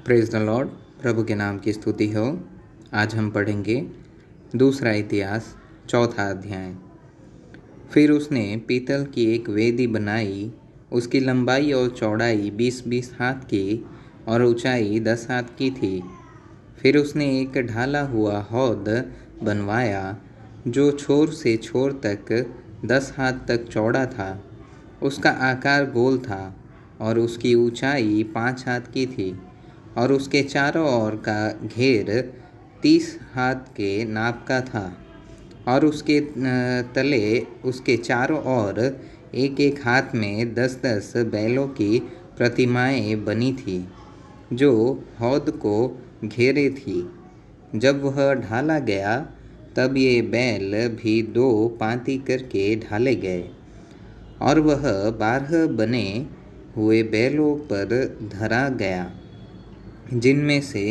Praise the Lord. प्रभु के नाम की स्तुति हो। आज हम पढ़ेंगे दूसरा इतिहास 4 अध्याय। फिर उसने पीतल की एक वेदी बनाई। उसकी लंबाई और चौड़ाई 20-20 हाथ की और ऊंचाई 10 हाथ की थी। फिर उसने एक ढाला हुआ हौद बनवाया जो छोर से छोर तक 10 हाथ तक चौड़ा था। उसका आकार गोल था और उसकी ऊंचाई 5 हाथ की थी और उसके चारों ओर का घेर 30 हाथ के नाप का था और उसके तले उसके चारों ओर एक एक हाथ में 10-10 बैलों की प्रतिमाएं बनी थी जो हौद को घेरे थी। जब वह ढाला गया तब ये बैल भी 2 पाँति करके ढाले गए और वह 12 बने हुए बैलों पर धरा गया, जिनमें से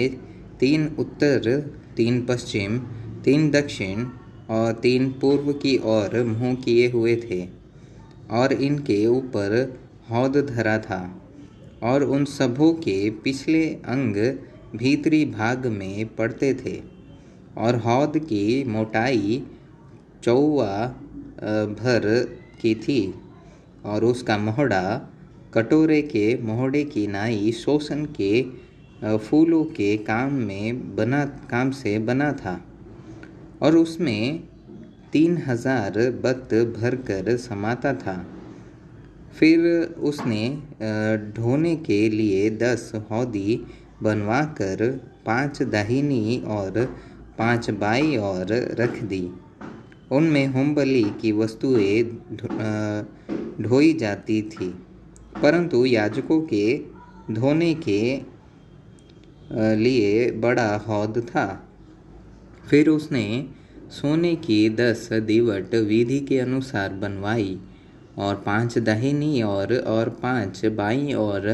3 उत्तर, 3 पश्चिम, 3 दक्षिण और 3 पूर्व की ओर मुँह किए हुए थे। और इनके ऊपर हौद धरा था और उन सबों के पिछले अंग भीतरी भाग में पड़ते थे। और हौद की मोटाई 14 भर की थी और उसका मोहड़ा कटोरे के मोहड़े की नाई शोषण के फूलों के काम से बना था और उसमें 3000 बत्त भरकर समाता था। फिर उसने ढोने के लिए 10 हौदी बनवाकर 5 दाहिनी और 5 बाईं ओर रख दी। उनमें होमबलि की वस्तुएं ढोई जाती थी, परंतु याजकों के धोने के लिए बड़ा हौद था। फिर उसने सोने की 10 दीवट विधि के अनुसार बनवाई और 5 दाहिनी और 5 बाईं ओर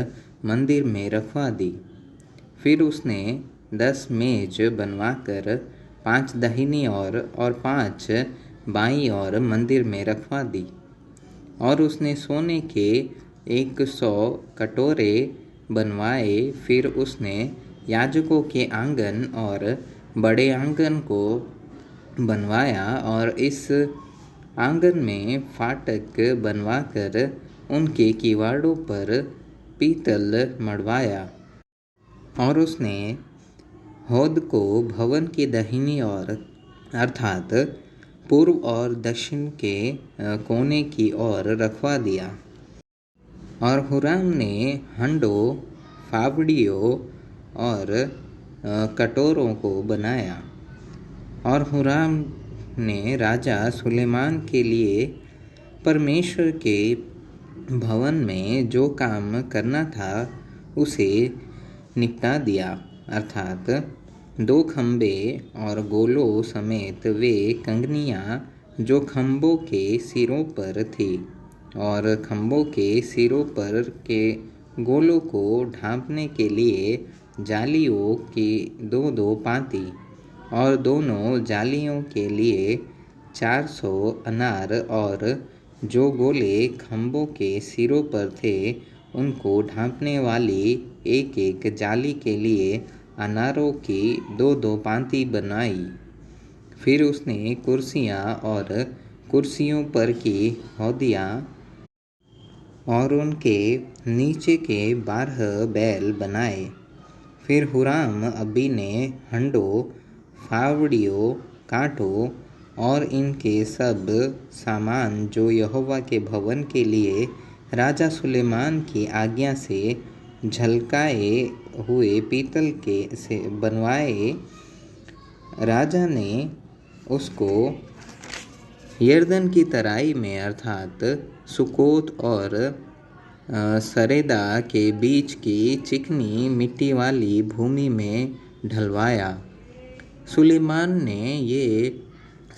मंदिर में रखवा दी। फिर उसने 10 मेज बनवाकर 5 दाहिनी और 5 बाईं ओर मंदिर में रखवा दी। और उसने सोने के 100 कटोरे बनवाए। फिर उसने याजकों के आंगन और बड़े आंगन को बनवाया और इस आंगन में फाटक बनवाकर उनके किवाड़ों पर पीतल मढ़वाया। और उसने हौद को भवन की दाहिनी ओर अर्थात पूर्व और दक्षिण के कोने की ओर रखवा दिया। और हुराम ने हंडों, फावड़ियों और कटोरों को बनाया। और हुराम ने राजा सुलेमान के लिए परमेश्वर के भवन में जो काम करना था उसे निपटा दिया, अर्थात 2 खंबे और गोलों समेत वे कंगनियां जो खंभों के सिरों पर थी और खंभों के सिरों पर के गोलों को ढांपने के लिए जालियों की 2-2 पाँति और दोनों जालियों के लिए 400 अनार और जो गोले खंभों के सिरों पर थे उनको ढांपने वाली एक एक जाली के लिए अनारों की 2-2 पाँति बनाई। फिर उसने कुर्सियाँ और कुर्सियों पर की हौदियाँ और उनके नीचे के 12 बैल बनाए। फिर हुराम अब्बी ने हंडों, फावड़ियों, कांटों और इनके सब सामान जो यहोवा के भवन के लिए राजा सुलेमान की आज्ञा से झलकाए हुए पीतल के से बनवाए। राजा ने उसको यरदन की तराई में अर्थात सुकोत और सरेदा के बीच की चिकनी मिट्टी वाली भूमि में ढलवाया। सुलेमान ने ये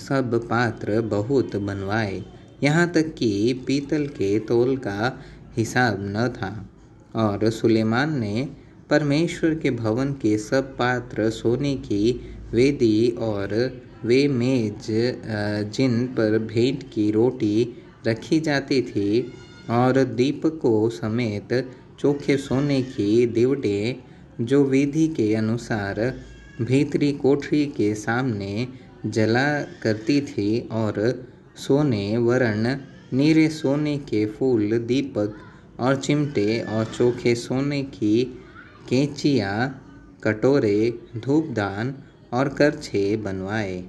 सब पात्र बहुत बनवाए, यहाँ तक कि पीतल के तौल का हिसाब न था। और सुलेमान ने परमेश्वर के भवन के सब पात्र, सोने की वेदी और वे मेज जिन पर भेंट की रोटी रखी जाती थी और दीपकों समेत चोखे सोने की दीवटें जो विधि के अनुसार भीतरी कोठरी के सामने जला करती थी, और सोने वरण नीरे सोने के फूल, दीपक और चिमटे और चोखे सोने की कैंचियाँ, कटोरे, धूपदान और करछे बनवाए।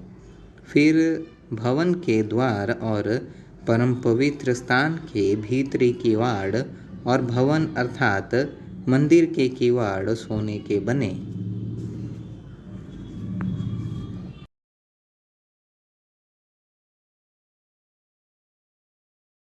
फिर भवन के द्वार और परम पवित्र स्थान के भीतरी किवाड़ और भवन अर्थात मंदिर के किवाड़ सोने के बने।